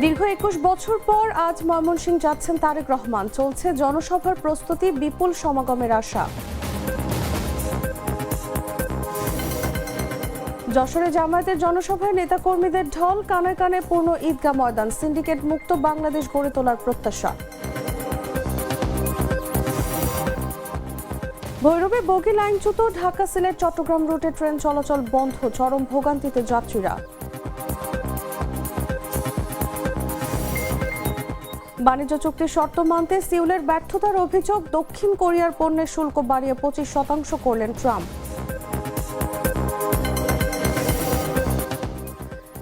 দীর্ঘ ২১ বছর পর আজ ময়মনসিংহ যাচ্ছেন তারেক রহমান। চলছে জনসভার প্রস্তুতি, বিপুল সমাগমের আশা। যশোরে জামায়াতের জনসভায় নেতাকর্মীদের ঢল, কানে কানে পূর্ণ ঈদগাহ ময়দান। সিন্ডিকেট মুক্ত বাংলাদেশ গড়ে তোলার প্রত্যাশা। ভৈরবে বগি লাইনচ্যুত, ঢাকা সিলেট চট্টগ্রাম রুটে ট্রেন চলাচল বন্ধ, চরম ভোগান্তিতে যাত্রীরা। বাণিজ্য চুক্তির শর্ত মানতে সিউলের ব্যর্থতার অভিযোগ, দক্ষিণ কোরিয়ার পণ্যের শুল্ক বাড়িয়ে 25% করলেন ট্রাম্প।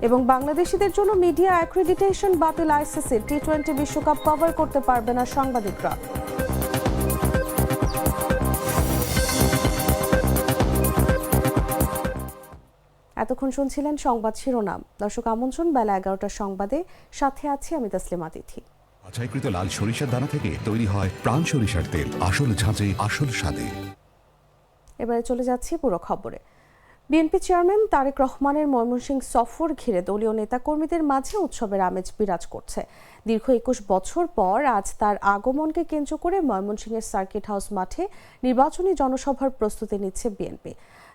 এবং বাংলাদেশিদের জন্য মিডিয়া অ্যাক্রিডিটেশন বাতিল আইসিসি, টি-20 বিশ্বকাপ কভার করতে পারবে না সাংবাদিকরা। এতক্ষণ শুনছিলেন সংবাদ শিরোনাম। দর্শক আমন্ত্রণ বেলা 11টার সংবাদে, সাথে আছি আমি তাসলিমা তিথি। বাছাইকৃত লাল সরিষার দানা থেকে তৈরি হয় প্রাণ সরিষার তেল, আসল ঝাঁঝে আসল স্বাদে। এবারে চলে যাচ্ছি পুরো খবরে। বিএনপি চেয়ারম্যান তারেক রহমানের ময়মনসিংহ সফর ঘিরে দলীয় নেতাকর্মীদের মাঝে উৎসবের আমেজ বিরাজ করছে। দীর্ঘ 21 বছর পর আজ তার আগমনকে কেন্দ্র করে ময়মনসিংহের সার্কিট হাউস মাঠে নির্বাচনী জনসভার প্রস্তুতি নিচ্ছে বিএনপি।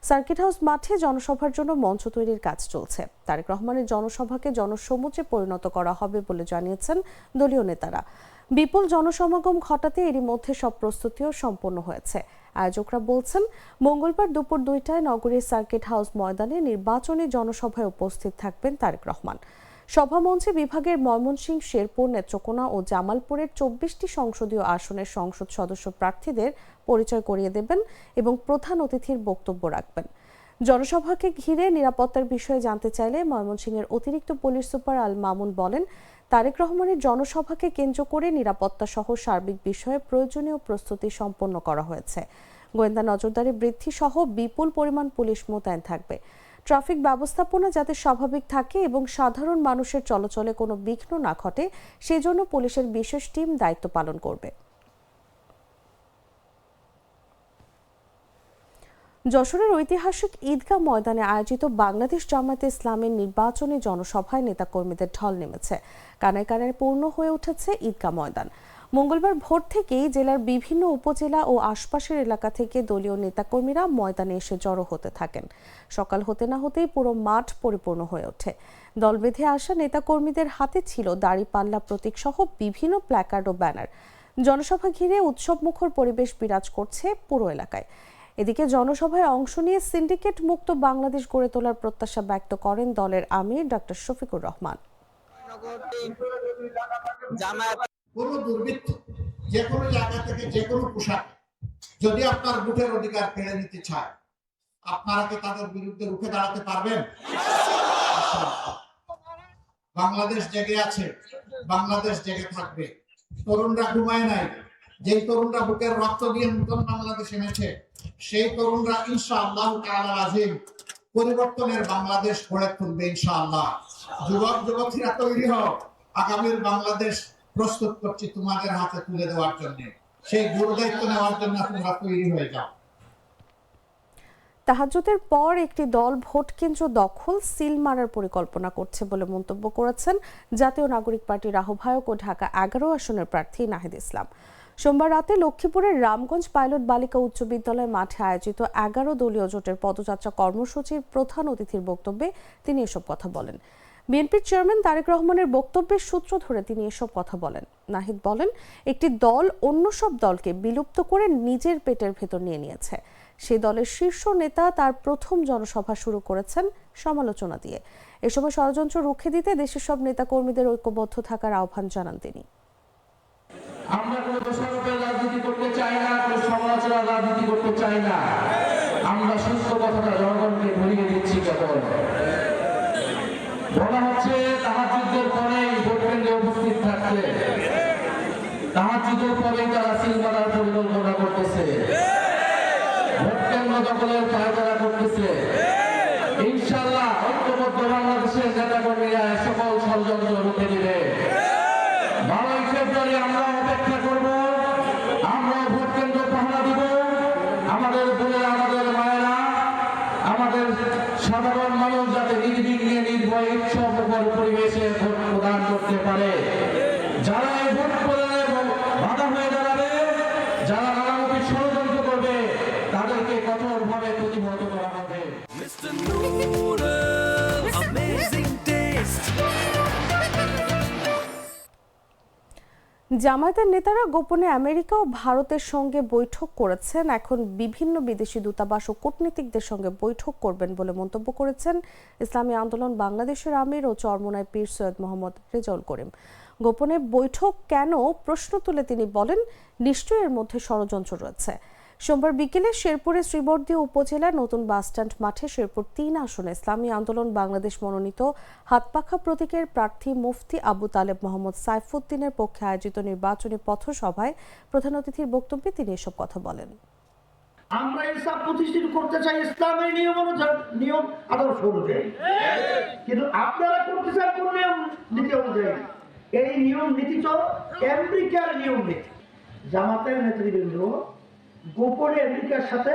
সার্কিট হাউস মাঠে জনসভার জন্য মঞ্চ তৈরির কাজ চলছে। তারেক রহমানের জনসভাকে জনসমুদ্রে পরিণত করা হবে বলে জানিয়েছেন দলীয় নেতারা। বিপুল জনসমাগম ঘটাতে এরই মধ্যে সব প্রস্তুতিও সম্পন্ন হয়েছে। আয়োজকরা বলছেন, মঙ্গলবার দুপুর 2টায় নগরীর সার্কিট হাউস ময়দানে নির্বাচনী জনসভায় উপস্থিত থাকবেন তারেক রহমান। সভামঞ্চে বিভাগের ময়মনসিংহ, শেরপুর, নেত্রকোনা ও জামালপুরের 24টি সংসদীয় আসনের সংসদ সদস্য প্রার্থীদের পরিচয় করিয়ে দেবেন এবং প্রধান অতিথির বক্তব্য রাখবেন। জনসভাকে ঘিরে নিরাপত্তার বিষয়ে জানতে চাইলে ময়মনসিংহের অতিরিক্ত পুলিশ সুপার আল মামুন বলেন, তারেক রহমানের জনসভাকে কেন্দ্র করে নিরাপত্তা সহ সার্বিক বিষয়ে প্রয়োজনীয় প্রস্তুতি সম্পন্ন করা হয়েছে। গোয়েন্দা নজরদারি বৃদ্ধি সহ বিপুল পরিমাণ পুলিশ মোতায়েন থাকবে। ট্রাফিক ব্যবস্থাপনা যাতে স্বাভাবিক থাকে এবং সাধারণ মানুষের চলাচলে কোনো বিঘ্ন না ঘটে, সেজন্য পুলিশের বিশেষ টিম দায়িত্ব পালন করবে। যশোরের ঐতিহাসিক ঈদগাহ ময়দানে আয়োজিত বাংলাদেশ জামায়াতে ইসলামের নির্বাচনী জনসভায় নেতাকর্মীদের ঢল নেমেছে। কানায় কানায় পূর্ণ হয়ে উঠেছে ঈদগাহ ময়দান। মঙ্গলবার ভোর থেকেই জেলার বিভিন্ন উপজেলা ও আশপাশের এলাকা থেকে দলীয় নেতাকর্মীরা ময়দানে এসে জড়ো হতে থাকেন। সকাল হতে না হতেই পুরো মাঠ পরিপূর্ণ হয়ে ওঠে। দল বেঁধে আসা নেতাকর্মীদের হাতে ছিল দাড়িপাল্লা প্রতীক সহ বিভিন্ন প্ল্যাকার্ড ও ব্যানার। জনসভা ঘিরে উৎসবমুখর পরিবেশ বিরাজ করছে পুরো এলাকায়। এদিকে জনসভায় অংশ নিয়ে সিন্ডিকেট মুক্ত বাংলাদেশ গড়ে তোলার প্রত্যাশা ব্যক্ত করেন দলের আমির ডক্টর শফিকুর রহমান। কোন দুর্বৃত্ত যে কোনো জায়গা থেকে যে কোনো পোশাক যদি আপনার ভোটের অধিকার কেড়ে নিতে চায়, আপনারা কি তাদের বিরুদ্ধে রুখে দাঁড়াতে পারবেন? বাংলাদেশ জেগে আছে, বাংলাদেশ জেগে থাকবে। তরুণরা ঘুমায় নাই। যেই তরুণরা বুকের রক্ত দিয়ে নতুন বাংলাদেশ এনেছে, সেই তরুণরা ইনশাআল্লাহ তাআলা আজিম পরিবর্তনের বাংলাদেশ গড়ে তুলবে ইনশাআল্লাহ। যুবক যুবতীরা তৈরি হও, আগামীর বাংলাদেশ প্রস্তুত করছি তোমাদের হাতে তুলে দেওয়ার জন্য। সেই গুরুদায়িত্ব নেওয়ার জন্য তোমরা তৈরি হয়ে যাও। তাহাজ্জুদের পর একটি দল ভোট কেন্দ্র দখল, সিল মারার পরিকল্পনা করছে বলে মন্তব্য করেছেন জাতীয় নাগরিক পার্টির আহ্বায়ক ও ঢাকা 11 আসনের প্রার্থী নাহিদ ইসলাম। সোমবার রাতে লক্ষ্মীপুরের রামগঞ্জ পাইলট বালিকা উচ্চ বিদ্যালয় মাঠে আয়োজিত 11 দলীয় জোটের পদযাত্রা কর্মসূচির প্রধান অতিথির বক্তব্যে তিনি এসব কথা বলেন। বিএনপির চেয়ারম্যান তারেক রহমানের বক্তব্যের সূত্র ধরে তিনি এসব কথা বলেন। নাহিদ বলেন, একটি দল অন্য সব দলকে বিলুপ্ত করে নিজের পেটের ভেতর নিয়ে নিয়েছে। সেই দলের শীর্ষ নেতা তার প্রথম জনসভা শুরু করেছেন সমালোচনা দিয়ে। এ সময় ষড়যন্ত্র রুখে দিতে দেশের সব নেতাকর্মীদের ঐক্যবদ্ধ থাকার আহ্বান জানান তিনি। আমরা কোনো দোষারোপের রাজনীতি করতে চাই না, কোনো সমালোচনার রাজনীতি করতে চাই না। আমরা সুস্থ কথাটা জনগণকে ভুলিয়ে দিচ্ছি। কেবল বলা হচ্ছে তাহাজ্জুদের পরেই ভোট কেন্দ্রে উপস্থিত থাকতে, তাহাজ্জুদের পরেই তারা সিল মারার পরিকল্পনা করতেছে, ভোট কেন্দ্র দখলের পায়তারা করতেছে। ইনশাআল্লাহ ঐক্যবদ্ধ বাংলাদেশের নেতাকর্মীরা সকল ষড়যন্ত্র রুখে দিবে। 12ই ফেব্রুয়ারি আমরা অপেক্ষা করব, আমরা ভোট কেন্দ্র পাহারা দিব। আমাদের বোনেরা, আমাদের মায়েরা, আমাদের সাধারণ মানুষ যাতে নির্বিঘ্নে নির্ভয়ে উৎসব পরিবেশে ভোট প্রদান করতে করতে পারে। যারা এই ভোট প্রদানে বাধা হয়ে দাঁড়াবে, যারা নানামুখী ষড়যন্ত্র করবে, তাদেরকে কঠোরভাবে প্রতিহত করা হবে। Mr. Noodles, amazing taste. জামায়াতের নেতারা গোপনে আমেরিকা ও ভারতের সঙ্গে বৈঠক করেছেন, এখন বিভিন্ন বিদেশি দূতাবাস ও কূটনীতিকদের সঙ্গে বৈঠক করবেন বলে মন্তব্য করেছেন ইসলামী আন্দোলন বাংলাদেশের আমির ও চরমোনাই পীর সৈয়দ মোহাম্মদ রেজাউল করিম। গোপনে বৈঠক কেন প্রশ্ন তুলে তিনি বলেন, নিশ্চয়ই এর মধ্যে ষড়যন্ত্র রয়েছে। সোমবার বিকেলে শেরপুরের শ্রীবর্দী উপজেলার নতুন বাসস্ট্যান্ড মাঠে শেরপুর ৩ আসনে ইসলামী আন্দোলন বাংলাদেশ মনোনীত হাতপাখা প্রতীকের প্রার্থী মুফতি আবু তালেব মোহাম্মদ সাইফুদ্দিনের পক্ষে আয়োজিত নির্বাচনী পথসভায় প্রধান অতিথির বক্তব্যে তিনি এসব কথা বলেন। আমরা ইসলাম প্রতিষ্ঠিত করতে চাই ইসলামের নিয়ম আদর্শ অনুযায়ী, কিন্তু আপনারা করতে চান কোন নিয়ম নীতি অনুযায়ী? এই নিয়ম নীতি তো আমেরিকার নিয়ম নীতি। জামাতের নেতৃবৃন্দ গোপনে আমেরিকার সাথে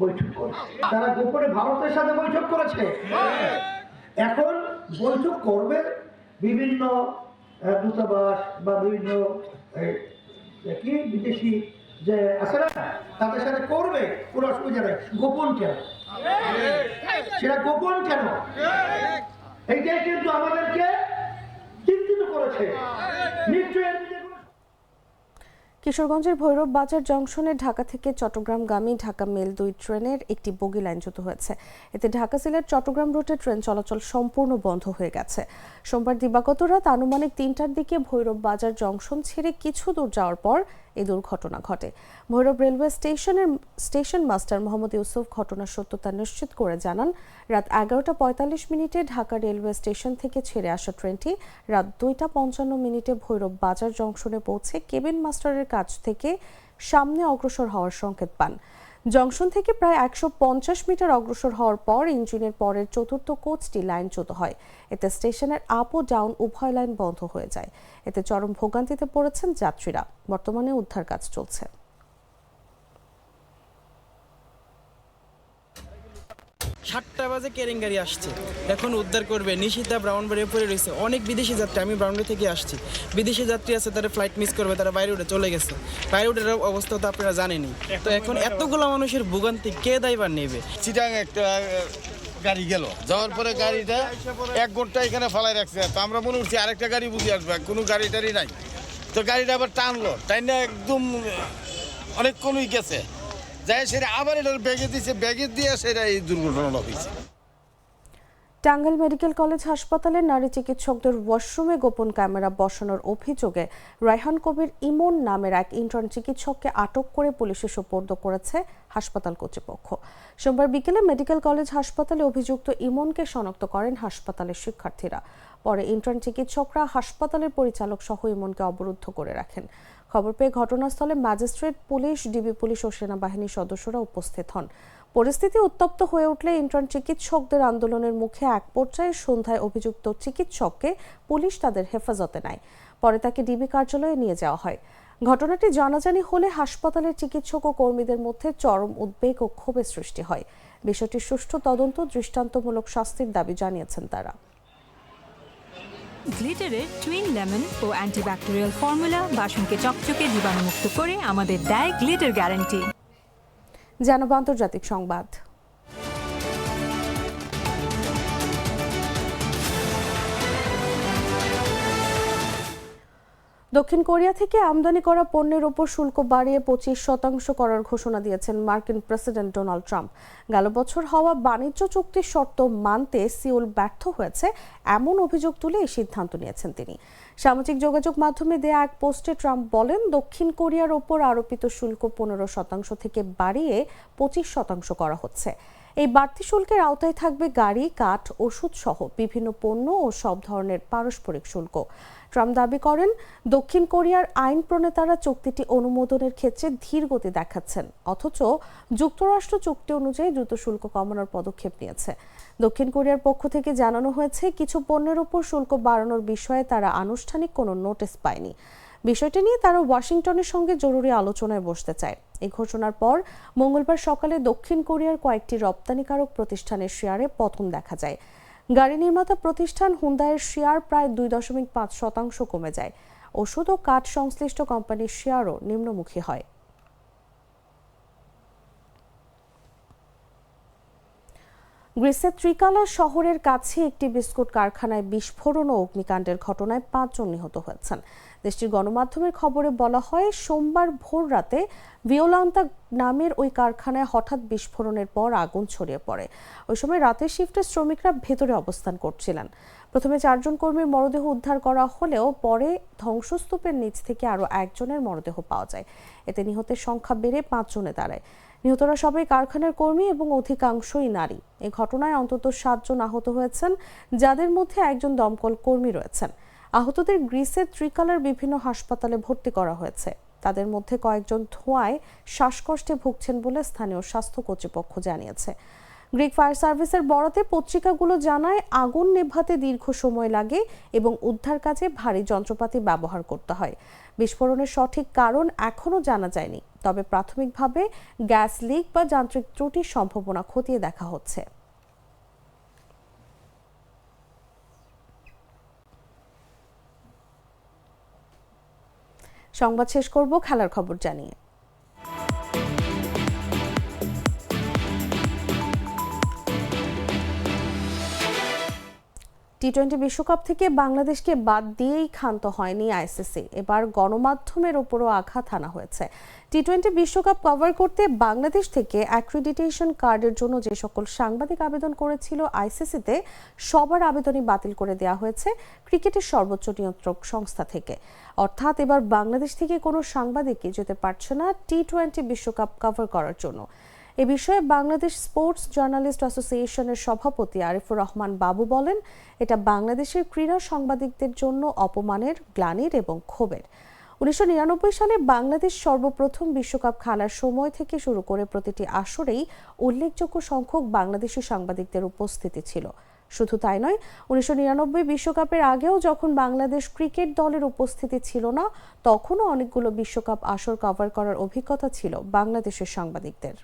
বৈঠক করেছে, তারা গোপনে ভারতের সাথে বৈঠক করেছে। এখন বৈঠক করবে বিভিন্ন দূতাবাস বা বিভিন্ন কি বিদেশি যে আছে না, তাদের সাথে করবে, কোনো অসুবিধা নেই। গোপন কেন? সেটা গোপন কেন? এইটাই কিন্তু আমাদেরকে চিন্তিত করেছে। নিশ্চয়ই কিশোরগঞ্জের ভৈরব বাজার জংশনে ঢাকা থেকে চট্টগ্রামগামী ঢাকা মেল ২ ট্রেনের একটি বগি লাইনচ্যুত হয়েছে। এতে ঢাকা সিলেট চট্টগ্রাম রুটে ট্রেন চলাচল সম্পূর্ণ বন্ধ হয়ে গেছে। সোমবার দিবাগত রাত আনুমানিক ৩টার দিকে ভৈরব বাজার জংশন ছেড়ে কিছু দূর যাওয়ার পর এই দুর্ঘটনা ঘটে। Bhairab railway station master Mohammad Yusuf ঘটনার সত্যতা নিশ্চিত করে জানান, রাত ১১টা ৪৫ ঢাকা রেলওয়ে স্টেশন থেকে ছেড়ে আসা ট্রেনটি রাত ২টা ৫৫ ভৈরব বাজার জংশনে পৌঁছে কেবিন মাস্টারের কাছ থেকে সামনে অগ্রসর হওয়ার সংকেত পান। জংশন থেকে প্রায় ১৫০ মিটার অগ্রসর হওয়ার পর ইঞ্জিনের পরের চতুর্থ কোচটি লাইনচ্যুত হয়। এতে স্টেশনের আপ ও ডাউন উভয় লাইন বন্ধ হয়ে যায়। এতে চরম ভোগান্তিতে পড়েছেন যাত্রীরা। বর্তমানে উদ্ধার কাজ চলছে। ৭টা বাজে কেরিং গাড়ি আসছে, এখন উদ্ধার করবে। নিশিতা ব্রাউনবাড়িয়া পড়ে রয়েছে, অনেক বিদেশি যাত্রী। আমি ব্রাউনবাড়ি থেকে আসছি, বিদেশি যাত্রী আছে, তারা ফ্লাইট মিস করবে, তারা বাইরে উঠে চলে গেছে। বাইরে উঠে অবস্থা তো আপনারা জানেনই। তো এখন এতগুলো মানুষের ভোগান্তি কে দায়ভার নেবে? চিটাং একটা গাড়ি গেল, যাওয়ার পরে গাড়িটা ১ ঘন্টা এখানে ফালাই রাখছে। তো আমরা মনে করছি আরেকটা গাড়ি বুঝে আসবে, কোনো গাড়ি টাড়ি নাই। তো গাড়িটা আবার টানলো, টাইনা একদম অনেকক্ষণই গেছে, যাই সেটা আবার এটার ব্যাগে দিয়েছে, ব্যাগে দিয়ে সেটা এই দুর্ঘটনাটা হয়েছে। টাঙ্গাইল মেডিকেল কলেজ হাসপাতালে নারী চিকিৎসকদের ওয়াশরুমে গোপন ক্যামেরা বসানোর অভিযোগে রায়হান কবির ইমন নামের এক ইন্টার্ন চিকিৎসককে আটক করে পুলিশে সোপর্দ করেছে হাসপাতাল কর্তৃপক্ষ। সোমবার বিকেলে মেডিকেল কলেজ হাসপাতালে অভিযুক্ত ইমনকে শনাক্ত করেন হাসপাতালের শিক্ষার্থীরা। পরে ইন্টার্ন চিকিৎসকরা হাসপাতালের পরিচালক সহ ইমনকে অবরুদ্ধ করে রাখেন। খবর পেয়ে ঘটনাস্থলে ম্যাজিস্ট্রেট, পুলিশ, ডিবি পুলিশ ও সেনাবাহিনীর সদস্যরা উপস্থিত হন। পরিস্থিতি উত্তপ্ত হয়ে উঠলে ইন্টার্ন চিকিৎসকদের আন্দোলনের মুখে এক পর্যায়ে সন্ধ্যায় অভিযুক্ত চিকিৎসককে পুলিশ তাদের হেফাজতে নেয়। পরে তাকে ডিবি কার্যালয়ে নিয়ে যাওয়া হয়। ঘটনাটি জানাজানি হলে হাসপাতালের চিকিৎসক ও কর্মীদের মধ্যে চরম উদ্বেগ ও ক্ষোভের সৃষ্টি হয়। বিষয়টির সুষ্ঠু তদন্ত, দৃষ্টান্তমূলক শাস্তির দাবি জানিয়েছেন তারা। গ্লিটারের টুইন লেমন ও অ্যান্টিব্যাকটেরিয়াল ফর্মুলা বাসনকে চকচকে জীবাণুমুক্ত করে আমাদের দেয় গ্লিটার গ্যারান্টি। জানাবো আন্তর্জাতিক সংবাদ। দক্ষিণ কোরিয়া থেকে আমদানি করা পণ্যের ওপর শুল্ক বাড়িয়ে 25% করার ঘোষণা দিয়েছেন মার্কিন প্রেসিডেন্ট ডোনাল্ড ট্রাম্প। গেল বছর হওয়া বাণিজ্য চুক্তির শর্ত মানতে সিউল ব্যর্থ হয়েছে, এমন অভিযোগ তুলে এই সিদ্ধান্ত নিয়েছেন তিনি। সামাজিক যোগাযোগ মাধ্যমে দেয়া এক পোস্টে ট্রাম্প বলেন, দক্ষিণ কোরিয়ার ওপর আরোপিত শুল্ক 15% থেকে বাড়িয়ে 25% করা হচ্ছে। এই বাড়তি শুল্কের আওতায় থাকবে গাড়ি, কাঠ, ওষুধ সহ বিভিন্ন পণ্য ও সব ধরনের পারস্পরিক শুল্ক। ট্রাম্প দাবি করেন, দক্ষিণ কোরিয়ার আইন প্রণেতারা চুক্তিটি অনুমোদনের ক্ষেত্রে ধীর গতি দেখাচ্ছেন, অথচ যুক্তরাষ্ট্র চুক্তি অনুযায়ী দ্রুত শুল্ক কমানোর পদক্ষেপ নিয়েছে। দক্ষিণ কোরিয়ার পক্ষ থেকে জানানো হয়েছে, কিছু পণ্যের উপর শুল্ক বাড়ানোর বিষয়ে তারা আনুষ্ঠানিক কোনো নোটিশ পায়নি। বিষয়টি নিয়ে তারা ওয়াশিংটনের সঙ্গে জরুরি আলোচনায় বসতে চায়। এই ঘোষণার পর মঙ্গলবার সকালে দক্ষিণ কোরিয়ার কয়েকটি রপ্তানিকারক প্রতিষ্ঠানের শেয়ারে পতন দেখা যায়। গাড়ি নির্মাতা প্রতিষ্ঠান হুন্দাইয়ের শেয়ার প্রায় 2.5% কমে যায়। ওষুধ ও কাঠ সংশ্লিষ্ট কোম্পানির শেয়ারও নিম্নমুখী হয়। গ্রিসের ত্রিকালা শহরের কাছে একটি বিস্কুট কারখানায় বিস্ফোরণ ও অগ্নিকাণ্ডের ঘটনায় 5 জন নিহত হয়েছেন। দেশটির গণমাধ্যমের খবরে বলা হয়, সোমবার ভোর রাতে ভিওলান্তা নামের ওই কারখানায় হঠাৎ বিস্ফোরণের পর আগুন ছড়িয়ে পড়ে। ওই সময় রাতের শিফটে শ্রমিকরা ভেতরে অবস্থান করছিলেন। প্রথমে 4 জন কর্মীর মরদেহ উদ্ধার করা হলেও পরে ধ্বংসস্তূপের নিচ থেকে আরও একজনের মরদেহ পাওয়া যায়। এতে নিহতের সংখ্যা বেড়ে 5 জনে দাঁড়ায়। নিহতরা সবাই কারখানার কর্মী এবং অধিকাংশই নারী। এই ঘটনায় অন্তত 7 জন আহত হয়েছেন, যাদের মধ্যে একজন দমকল কর্মী রয়েছেন। আহতদের গ্রিসের ত্রিকালার বিভিন্ন হাসপাতালে ভর্তি করা হয়েছে। তাদের মধ্যে কয়েকজন ধোঁয়ায় শ্বাসকষ্টে ভুগছেন বলে স্থানীয় স্বাস্থ্য কর্তৃপক্ষ জানিয়েছে। গ্রিক ফায়ার সার্ভিসের বরাতে পত্রিকাগুলো জানায়, আগুন নেভাতে দীর্ঘ সময় লাগে এবং উদ্ধার কাজে ভারী যন্ত্রপাতি ব্যবহার করতে হয়। বিস্ফোরণের সঠিক কারণ এখনও জানা যায়নি, তবে প্রাথমিকভাবে গ্যাস লিক বা যান্ত্রিক ত্রুটির সম্ভাবনা খতিয়ে দেখা হচ্ছে। সংবাদ শেষ করব খেলার খবর জানিয়ে। টি-20 বিশ্বকাপ থেকে বাংলাদেশকে বাদ দিয়েই ক্ষান্ত হয়নি আইসিসি। এবার গণমাধ্যমের ওপরও আঘাত হানা হয়েছে। টি-20 বিশ্বকাপ কভার করতে বাংলাদেশ থেকে অ্যাক্রিডিটেশন কার্ডের জন্য যে সকল সাংবাদিক আবেদন করেছিল আইসিসিতে, সবার আবেদনই বাতিল করে দেওয়া হয়েছে ক্রিকেটের সর্বোচ্চ নিয়ন্ত্রক সংস্থা থেকে। অর্থাৎ এবার বাংলাদেশ থেকে কোনো সাংবাদিকই যেতে পারছে না টি-20 বিশ্বকাপ কভার করার জন্য। এ বিষয়ে বাংলাদেশ স্পোর্টস জার্নালিস্ট অ্যাসোসিয়েশনের সভাপতি আরিফুর রহমান বাবু বলেন, এটা বাংলাদেশের ক্রীড়া সাংবাদিকদের জন্য অপমানের, গ্লানির এবং ক্ষোভের। 1999 সালে বাংলাদেশ সর্বপ্রথম বিশ্বকাপ খেলার সময় থেকে শুরু করে প্রতিটি আসরেই উল্লেখযোগ্য সংখ্যক বাংলাদেশি সাংবাদিকদের উপস্থিতি ছিল। শুধু তাই নয়, 1999 বিশ্বকাপের আগেও যখন বাংলাদেশ ক্রিকেট দলের উপস্থিতি ছিল না, তখনও অনেকগুলো বিশ্বকাপ আসর কভার করার অভিজ্ঞতা ছিল বাংলাদেশের সাংবাদিকদের।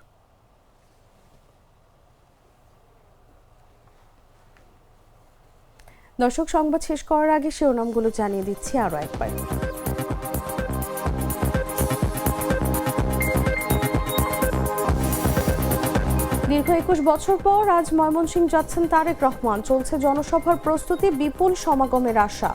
দর্শক, সংবাদ শেষ করার আগে শিরোনামগুলো জানিয়ে দিচ্ছি আরও একবার। দীর্ঘ 21 বছর পর আজ ময়মনসিংহ যাচ্ছেন তারেক রহমান। চলছে জনসভার প্রস্তুতি, বিপুল সমাগমের আশা।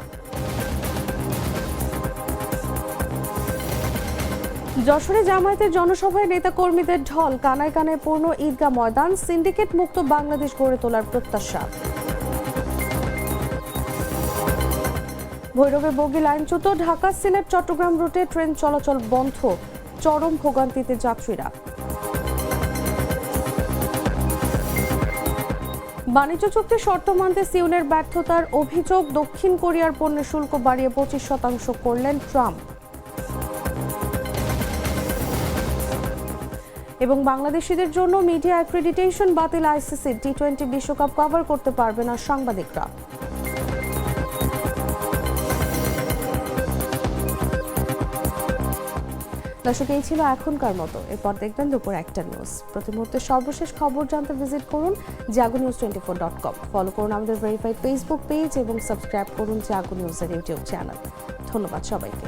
যশোরে জামায়াতের জনসভায় নেতাকর্মীদের ঢল, কানায় কানায় পূর্ণ ঈদগাহ ময়দান। সিন্ডিকেট মুক্ত বাংলাদেশ গড়ে তোলার প্রত্যাশা। ভৈরবে বগি লাইনচ্যুত, ঢাকা সিলেট চট্টগ্রাম রুটে ট্রেন চলাচল বন্ধ, চরম ভোগান্তিতে যাত্রীরা। বাণিজ্য চুক্তির শর্ত মানতে সিউলের ব্যর্থতার অভিযোগ, দক্ষিণ কোরিয়ার পণ্যের শুল্ক বাড়িয়ে 25% করলেন ট্রাম্প। এবং বাংলাদেশিদের জন্য মিডিয়া অ্যাক্রিডিটেশন বাতিল আইসিসি, টি-20 বিশ্বকাপ কভার করতে পারবে না সাংবাদিকরা। দর্শক, এই ছিল এখনকার মতো। এরপর দেখবেন দুপুর 1টা নিউজ। প্রতি মুহূর্তে সর্বশেষ খবর জানতে ভিজিট করুন jagonews24.com। ফলো করুন আমাদের ভেরিফাইড ফেসবুক পেজ এবং সাবস্ক্রাইব করুন জাগো নিউজের ইউটিউব চ্যানেল। ধন্যবাদ সবাইকে।